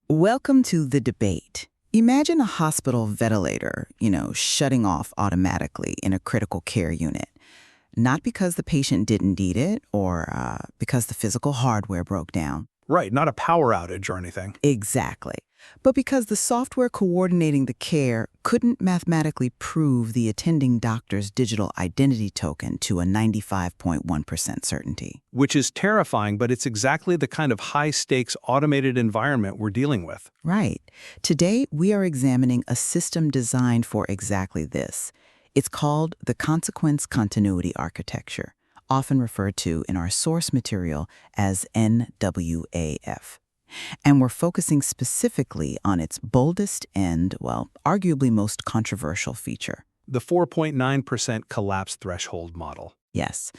Welcome to the debate. Imagine a hospital ventilator, shutting off automatically in a critical care unit. Not because the patient didn't need it or because the physical hardware broke down. Right, not a power outage or anything. Exactly. But because the software coordinating the care couldn't mathematically prove the attending doctor's digital identity token to a 95.1% certainty. Which is terrifying, but it's exactly the kind of high-stakes automated environment we're dealing with. Right. Today, we are examining a system designed for exactly this. It's called the Consequence Continuity Architecture, often referred to in our source material as NWAF. And we're focusing specifically on its boldest and, arguably most controversial feature. The 4.9% collapse threshold model. Yes.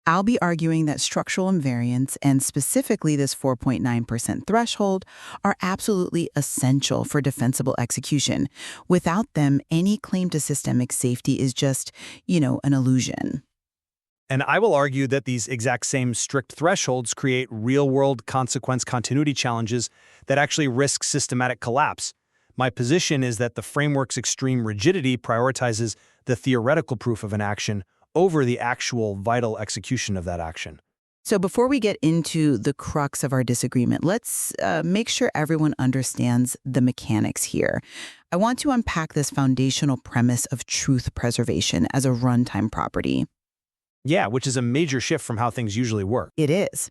I'll be arguing that structural invariants, and specifically this 4.9% threshold, are absolutely essential for defensible execution. Without them, any claim to systemic safety is just, an illusion. And I will argue that these exact same strict thresholds create real-world consequence continuity challenges that actually risk systematic collapse. My position is that the framework's extreme rigidity prioritizes the theoretical proof of an action over the actual vital execution of that action. So before we get into the crux of our disagreement, let's make sure everyone understands the mechanics here. I want to unpack this foundational premise of truth preservation as a runtime property. Yeah, which is a major shift from how things usually work. It is.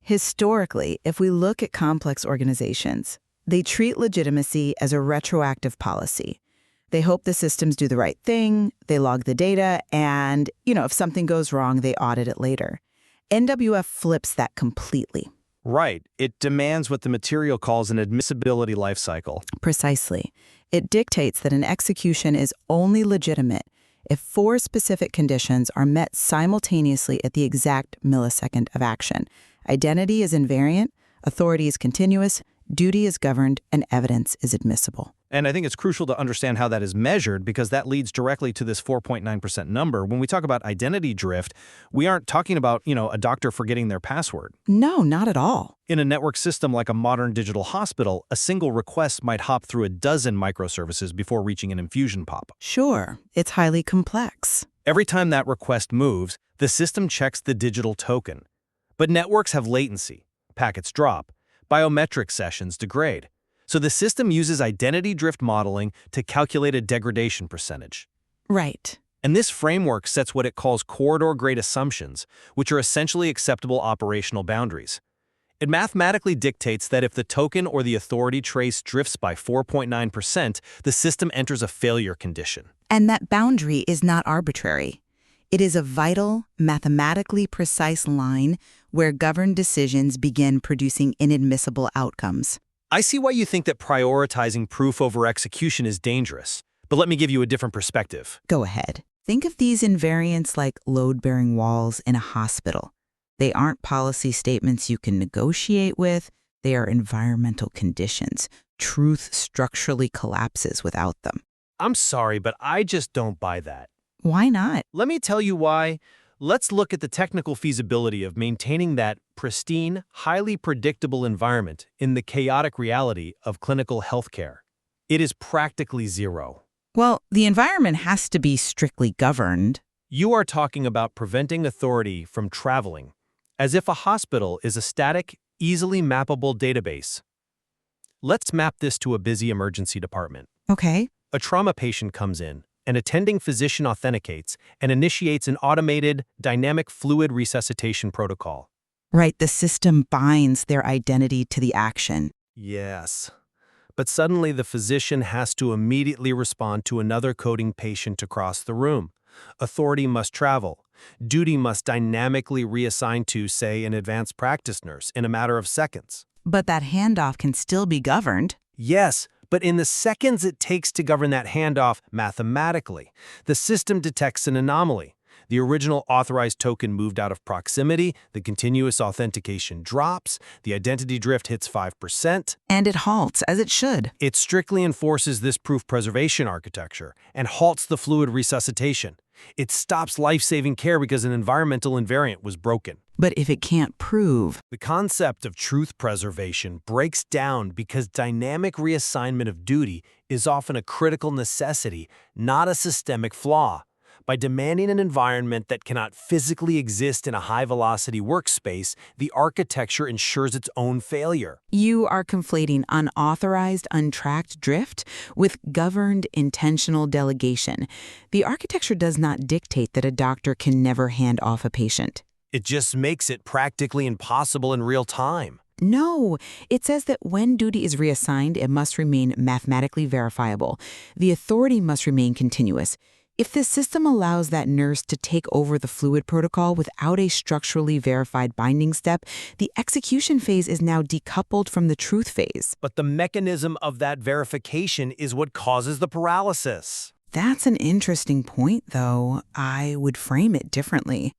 Historically, if we look at complex organizations, they treat legitimacy as a retroactive policy. They hope the systems do the right thing, they log the data, and, if something goes wrong, they audit it later. NWF flips that completely. Right. It demands what the material calls an admissibility life cycle. Precisely. It dictates that an execution is only legitimate if 4 specific conditions are met simultaneously at the exact millisecond of action. Identity is invariant, authority is continuous, duty is governed, and evidence is admissible. And I think it's crucial to understand how that is measured because that leads directly to this 4.9% number. When we talk about identity drift, we aren't talking about, a doctor forgetting their password. No, not at all. In a network system like a modern digital hospital, a single request might hop through a dozen microservices before reaching an infusion pop. Sure, it's highly complex. Every time that request moves, the system checks the digital token. But networks have latency, packets drop, biometric sessions degrade. So the system uses identity drift modeling to calculate a degradation percentage. Right. And this framework sets what it calls corridor-grade assumptions, which are essentially acceptable operational boundaries. It mathematically dictates that if the token or the authority trace drifts by 4.9%, the system enters a failure condition. And that boundary is not arbitrary. It is a vital, mathematically precise line where governed decisions begin producing inadmissible outcomes. I see why you think that prioritizing proof over execution is dangerous, but let me give you a different perspective. Go ahead. Think of these invariants like load-bearing walls in a hospital. They aren't policy statements you can negotiate with. They are environmental conditions. Truth structurally collapses without them. I'm sorry, but I just don't buy that. Why not? Let me tell you why. Let's look at the technical feasibility of maintaining that pristine, highly predictable environment in the chaotic reality of clinical healthcare. It is practically zero. Well, the environment has to be strictly governed. You are talking about preventing authority from traveling, as if a hospital is a static, easily mappable database. Let's map this to a busy emergency department. Okay. A trauma patient comes in. An attending physician authenticates and initiates an automated, dynamic fluid resuscitation protocol. Right, the system binds their identity to the action. Yes. But suddenly the physician has to immediately respond to another coding patient across the room. Authority must travel. Duty must dynamically reassign to, say, an advanced practice nurse in a matter of seconds. But that handoff can still be governed. Yes. But in the seconds it takes to govern that handoff mathematically, the system detects an anomaly. The original authorized token moved out of proximity, the continuous authentication drops, the identity drift hits 5%. And it halts, as it should. It strictly enforces this proof preservation architecture and halts the fluid resuscitation. It stops life-saving care because an environmental invariant was broken. But if it can't prove, The concept of truth preservation breaks down because dynamic reassignment of duty is often a critical necessity, not a systemic flaw. By demanding an environment that cannot physically exist in a high-velocity workspace, the architecture ensures its own failure. you are conflating unauthorized, untracked drift with governed, intentional delegation. The architecture does not dictate that a doctor can never hand off a patient. It just makes it practically impossible in real time. No, it says that when duty is reassigned, it must remain mathematically verifiable. The authority must remain continuous. If the system allows that nurse to take over the fluid protocol without a structurally verified binding step, the execution phase is now decoupled from the truth phase. But the mechanism of that verification is what causes the paralysis. That's an interesting point, though. I would frame it differently.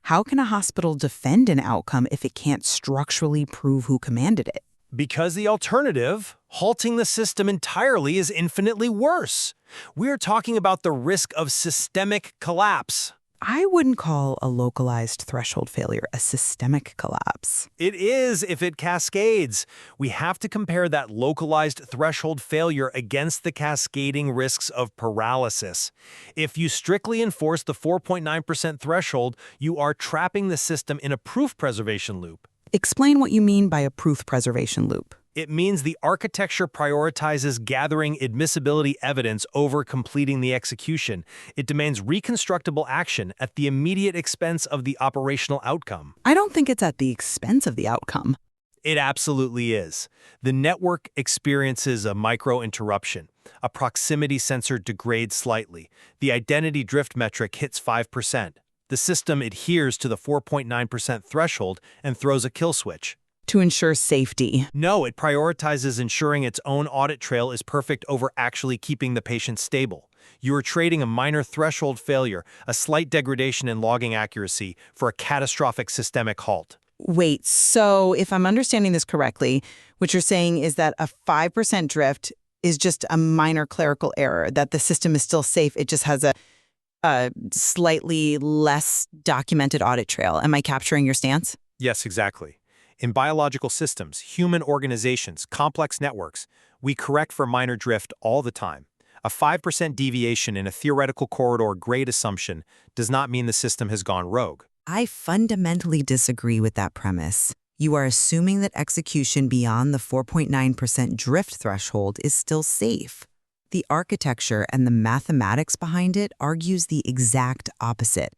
How can a hospital defend an outcome if it can't structurally prove who commanded it? Because the alternative, halting the system entirely, is infinitely worse. We're talking about the risk of systemic collapse. I wouldn't call a localized threshold failure a systemic collapse. It is if it cascades. We have to compare that localized threshold failure against the cascading risks of paralysis. If you strictly enforce the 4.9% threshold, you are trapping the system in a proof preservation loop. Explain what you mean by a proof preservation loop. It means the architecture prioritizes gathering admissibility evidence over completing the execution. It demands reconstructible action at the immediate expense of the operational outcome. I don't think it's at the expense of the outcome. It absolutely is. The network experiences a micro-interruption. A proximity sensor degrades slightly. The identity drift metric hits 5%. The system adheres to the 4.9% threshold and throws a kill switch. To ensure safety. No, it prioritizes ensuring its own audit trail is perfect over actually keeping the patient stable. You are trading a minor threshold failure, a slight degradation in logging accuracy, for a catastrophic systemic halt. Wait, so if I'm understanding this correctly, what you're saying is that a 5% drift is just a minor clerical error, that the system is still safe, it just has a slightly less documented audit trail. Am I capturing your stance? Yes, exactly. In biological systems, human organizations, complex networks, we correct for minor drift all the time. A 5% deviation in a theoretical corridor grade assumption does not mean the system has gone rogue. I fundamentally disagree with that premise. You are assuming that execution beyond the 4.9% drift threshold is still safe. The architecture and the mathematics behind it argues the exact opposite.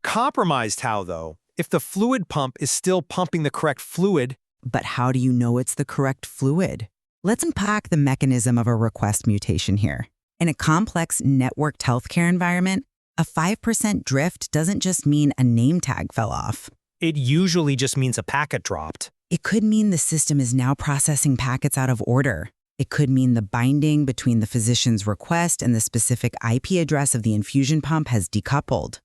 Compromised how, though? If the fluid pump is still pumping the correct fluid. But how do you know it's the correct fluid? Let's unpack the mechanism of a request mutation here. In a complex networked healthcare environment, a 5% drift doesn't just mean a name tag fell off. It usually just means a packet dropped. It could mean the system is now processing packets out of order. It could mean the binding between the physician's request and the specific IP address of the infusion pump has decoupled.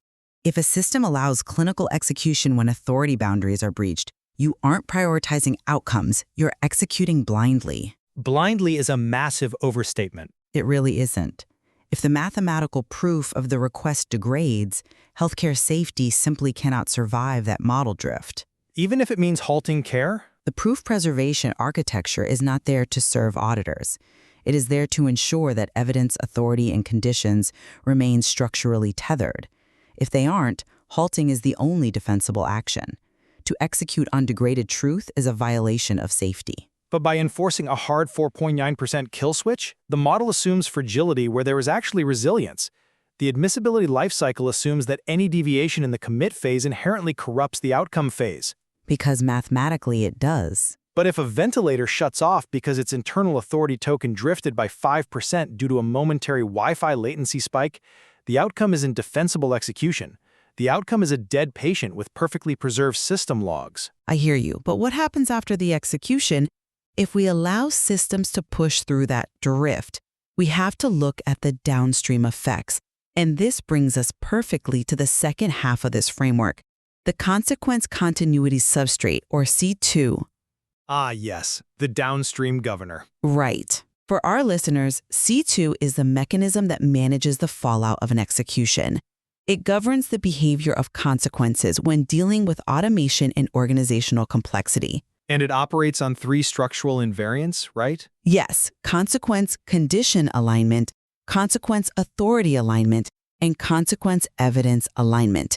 If a system allows clinical execution when authority boundaries are breached, you aren't prioritizing outcomes, you're executing blindly. Blindly is a massive overstatement. It really isn't. If the mathematical proof of the request degrades, healthcare safety simply cannot survive that model drift. Even if it means halting care? The proof preservation architecture is not there to serve auditors. It is there to ensure that evidence, authority, and conditions remain structurally tethered. If they aren't, halting is the only defensible action. To execute on degraded truth is a violation of safety. But by enforcing a hard 4.9% kill switch, the model assumes fragility where there is actually resilience. The admissibility lifecycle assumes that any deviation in the commit phase inherently corrupts the outcome phase. Because mathematically it does. But if a ventilator shuts off because its internal authority token drifted by 5% due to a momentary Wi-Fi latency spike, the outcome is indefensible execution. The outcome is a dead patient with perfectly preserved system logs. I hear you, but what happens after the execution? If we allow systems to push through that drift, we have to look at the downstream effects. And this brings us perfectly to the second half of this framework, the consequence continuity substrate, or C2. Ah, yes, the downstream governor. Right. For our listeners, C2 is the mechanism that manages the fallout of an execution. It governs the behavior of consequences when dealing with automation and organizational complexity. And it operates on 3 structural invariants, right? Yes, consequence-condition alignment, consequence-authority alignment, and consequence-evidence alignment.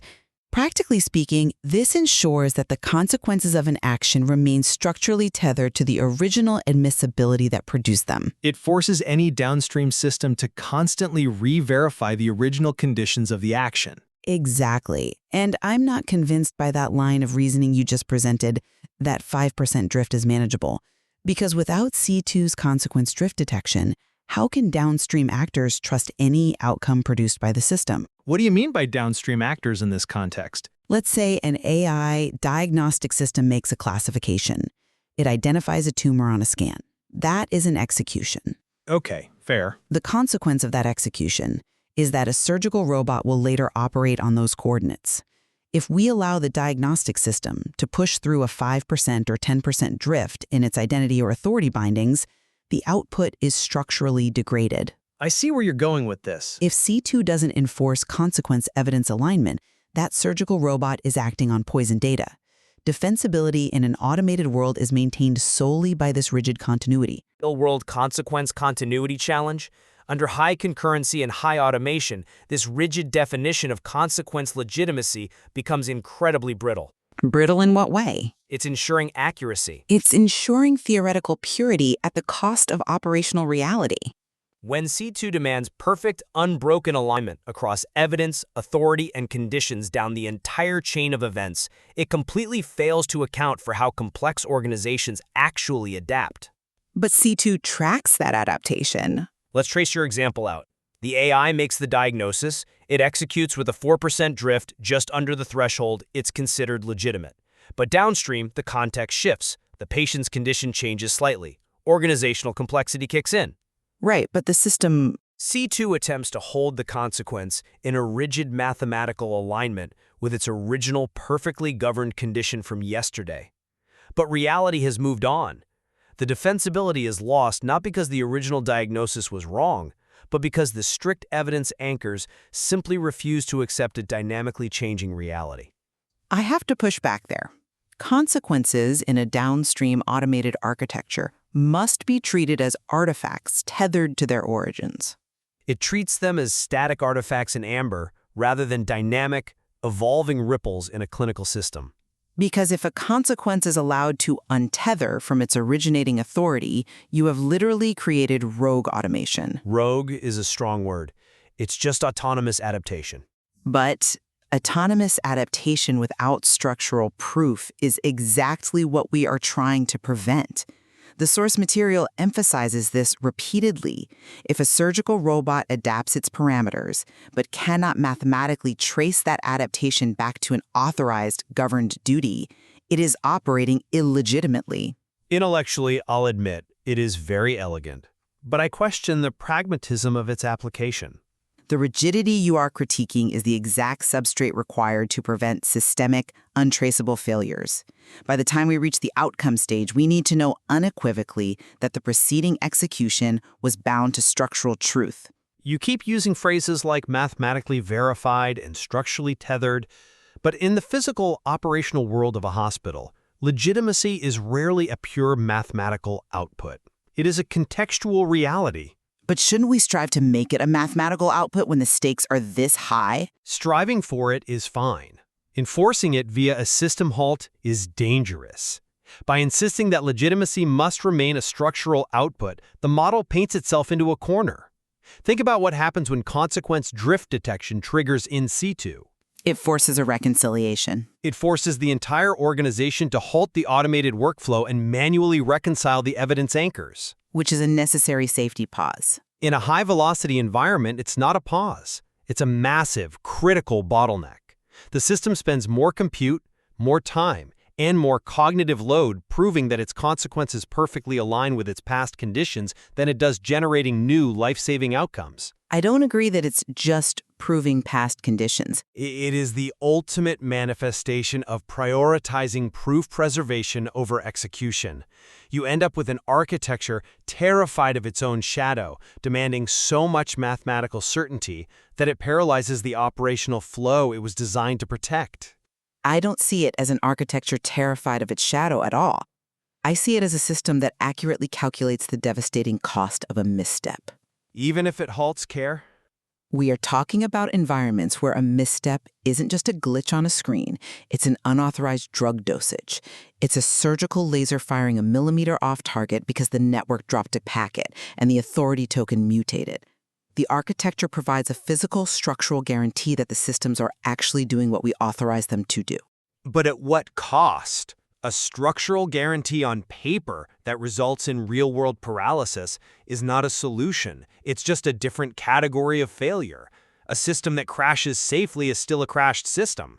Practically speaking, this ensures that the consequences of an action remain structurally tethered to the original admissibility that produced them. It forces any downstream system to constantly re-verify the original conditions of the action. Exactly. And I'm not convinced by that line of reasoning you just presented, that 5% drift is manageable. Because without C2's consequence drift detection, how can downstream actors trust any outcome produced by the system? What do you mean by downstream actors in this context? Let's say an AI diagnostic system makes a classification. It identifies a tumor on a scan. That is an execution. Okay, fair. The consequence of that execution is that a surgical robot will later operate on those coordinates. If we allow the diagnostic system to push through a 5% or 10% drift in its identity or authority bindings, the output is structurally degraded. I see where you're going with this. If C2 doesn't enforce consequence evidence alignment, that surgical robot is acting on poison data. Defensibility in an automated world is maintained solely by this rigid continuity. Real-world consequence continuity challenge. Under high concurrency and high automation, this rigid definition of consequence legitimacy becomes incredibly brittle. Brittle in what way? It's ensuring accuracy. It's ensuring theoretical purity at the cost of operational reality. When C2 demands perfect, unbroken alignment across evidence, authority, and conditions down the entire chain of events, it completely fails to account for how complex organizations actually adapt. But C2 tracks that adaptation. Let's trace your example out. The AI makes the diagnosis, it executes with a 4% drift just under the threshold, it's considered legitimate. But downstream, the context shifts. The patient's condition changes slightly. Organizational complexity kicks in. Right, but the system... C2 attempts to hold the consequence in a rigid mathematical alignment with its original perfectly governed condition from yesterday. But reality has moved on. The defensibility is lost not because the original diagnosis was wrong, but because the strict evidence anchors simply refuse to accept a dynamically changing reality. I have to push back there. Consequences in a downstream automated architecture must be treated as artifacts tethered to their origins. It treats them as static artifacts in amber rather than dynamic, evolving ripples in a clinical system. Because if a consequence is allowed to untether from its originating authority, you have literally created rogue automation. Rogue is a strong word. It's just autonomous adaptation. But autonomous adaptation without structural proof is exactly what we are trying to prevent. The source material emphasizes this repeatedly. If a surgical robot adapts its parameters, but cannot mathematically trace that adaptation back to an authorized, governed duty, it is operating illegitimately. Intellectually, I'll admit, it is very elegant. But I question the pragmatism of its application. The rigidity you are critiquing is the exact substrate required to prevent systemic, untraceable failures. By the time we reach the outcome stage, we need to know unequivocally that the preceding execution was bound to structural truth. You keep using phrases like mathematically verified and structurally tethered, but in the physical, operational world of a hospital, legitimacy is rarely a pure mathematical output. It is a contextual reality. But shouldn't we strive to make it a mathematical output when the stakes are this high? Striving for it is fine. Enforcing it via a system halt is dangerous. By insisting that legitimacy must remain a structural output, the model paints itself into a corner. Think about what happens when consequence drift detection triggers in C2. It forces a reconciliation. It forces the entire organization to halt the automated workflow and manually reconcile the evidence anchors. Which is a necessary safety pause. In a high-velocity environment, it's not a pause. It's a massive, critical bottleneck. The system spends more compute, more time, and more cognitive load proving that its consequences perfectly align with its past conditions than it does generating new life-saving outcomes. I don't agree that it's just proving past conditions. It is the ultimate manifestation of prioritizing proof preservation over execution. You end up with an architecture terrified of its own shadow, demanding so much mathematical certainty that it paralyzes the operational flow it was designed to protect. I don't see it as an architecture terrified of its shadow at all. I see it as a system that accurately calculates the devastating cost of a misstep. Even if it halts care? We are talking about environments where a misstep isn't just a glitch on a screen, it's an unauthorized drug dosage. It's a surgical laser firing a millimeter off target because the network dropped a packet and the authority token mutated. The architecture provides a physical, structural guarantee that the systems are actually doing what we authorize them to do. But at what cost? A structural guarantee on paper that results in real-world paralysis is not a solution. It's just a different category of failure. A system that crashes safely is still a crashed system.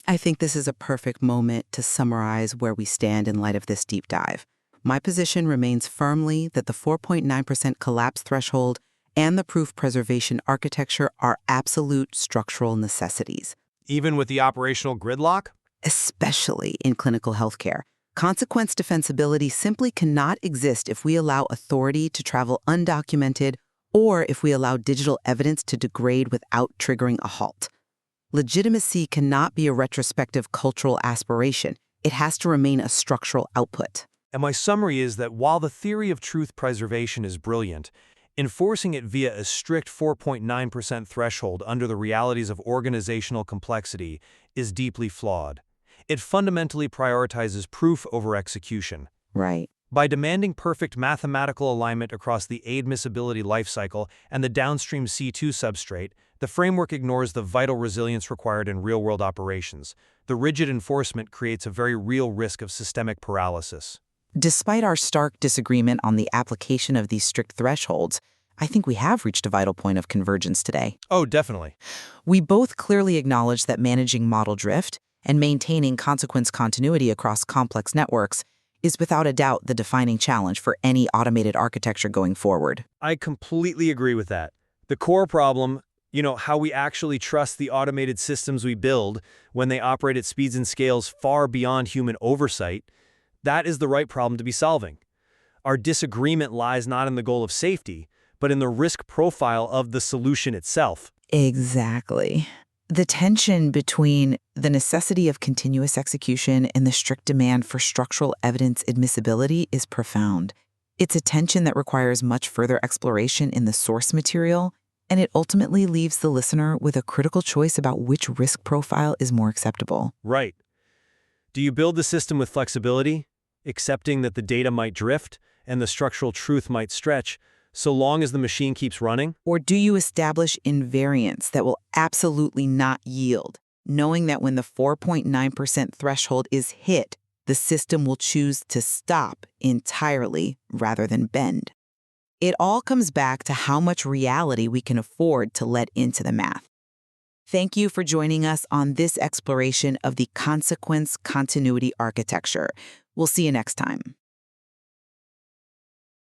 I think this is a perfect moment to summarize where we stand in light of this deep dive. My position remains firmly that the 4.9% collapse threshold and the proof preservation architecture are absolute structural necessities. Even with the operational gridlock? Especially in clinical healthcare. Consequence defensibility simply cannot exist if we allow authority to travel undocumented or if we allow digital evidence to degrade without triggering a halt. Legitimacy cannot be a retrospective cultural aspiration. It has to remain a structural output. And my summary is that while the theory of truth preservation is brilliant, enforcing it via a strict 4.9% threshold under the realities of organizational complexity is deeply flawed. It fundamentally prioritizes proof over execution. Right. By demanding perfect mathematical alignment across the admissibility lifecycle and the downstream C2 substrate, the framework ignores the vital resilience required in real-world operations. The rigid enforcement creates a very real risk of systemic paralysis. Despite our stark disagreement on the application of these strict thresholds, I think we have reached a vital point of convergence today. Oh, definitely. We both clearly acknowledge that managing model drift and maintaining consequence continuity across complex networks is without a doubt the defining challenge for any automated architecture going forward. I completely agree with that. The core problem, how we actually trust the automated systems we build when they operate at speeds and scales far beyond human oversight, that is the right problem to be solving. Our disagreement lies not in the goal of safety, but in the risk profile of the solution itself. Exactly. The tension between the necessity of continuous execution and the strict demand for structural evidence admissibility is profound. It's a tension that requires much further exploration in the source material, and it ultimately leaves the listener with a critical choice about which risk profile is more acceptable. Right. Do you build the system with flexibility, accepting that the data might drift and the structural truth might stretch, so long as the machine keeps running? Or do you establish invariants that will absolutely not yield, knowing that when the 4.9% threshold is hit, the system will choose to stop entirely rather than bend? It all comes back to how much reality we can afford to let into the math. Thank you for joining us on this exploration of the consequence continuity architecture. We'll see you next time.